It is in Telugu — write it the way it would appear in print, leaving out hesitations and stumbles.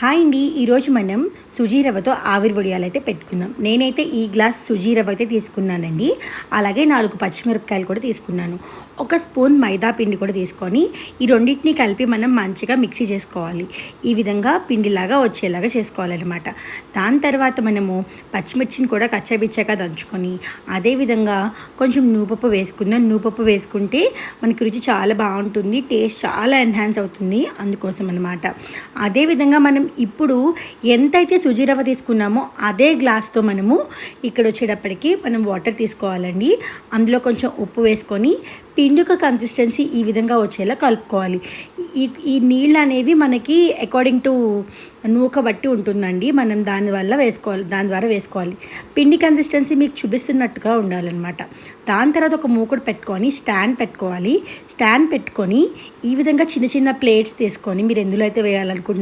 హాయ్ అండి, ఈరోజు మనం సుజీ రవ్వతో ఆవిరి వడియాలు అయితే పెట్టుకుందాం. నేనైతే ఈ గ్లాస్ సుజీ రవ్వ అయితే తీసుకున్నానండి. అలాగే 4 పచ్చిమిరపకాయలు కూడా తీసుకున్నాను. 1 స్పూన్ మైదా పిండి కూడా తీసుకొని ఈ రెండింటిని కలిపి మనం మంచిగా మిక్సీ చేసుకోవాలి. ఈ విధంగా పిండిలాగా వచ్చేలాగా చేసుకోవాలన్నమాట. దాని తర్వాత మనము పచ్చిమిర్చిని కూడా కచ్చాబిచ్చాక దంచుకొని అదేవిధంగా కొంచెం నూపప్పు వేసుకుందాం. నూపప్పు వేసుకుంటే మనకి రుచి చాలా బాగుంటుంది, టేస్ట్ చాలా ఎన్హాన్స్ అవుతుంది, అందుకోసం అనమాట. అదేవిధంగా మనం ఇప్పుడు ఎంతైతే సుజీ రవ్వ తీసుకున్నామో అదే గ్లాస్తో మనము ఇక్కడ వచ్చేటప్పటికి మనం వాటర్ తీసుకోవాలండి. అందులో కొంచెం ఉప్పు వేసుకొని పిండిక కన్సిస్టెన్సీ ఈ విధంగా వచ్చేలా కలుపుకోవాలి. ఈ నీళ్ళు అనేవి మనకి అకార్డింగ్ టు నూక బట్టి ఉంటుందండి. మనం దాని ద్వారా వేసుకోవాలి. పిండి కన్సిస్టెన్సీ మీకు చూపిస్తున్నట్టుగా ఉండాలన్నమాట. దాని తర్వాత ఒక మూకుడు పెట్టుకొని స్టాండ్ పెట్టుకోవాలి. స్టాండ్ పెట్టుకొని ఈ విధంగా చిన్న చిన్న ప్లేట్స్ తీసుకొని మీరు ఎందులో అయితే వేయాలనుకుంటున్నారో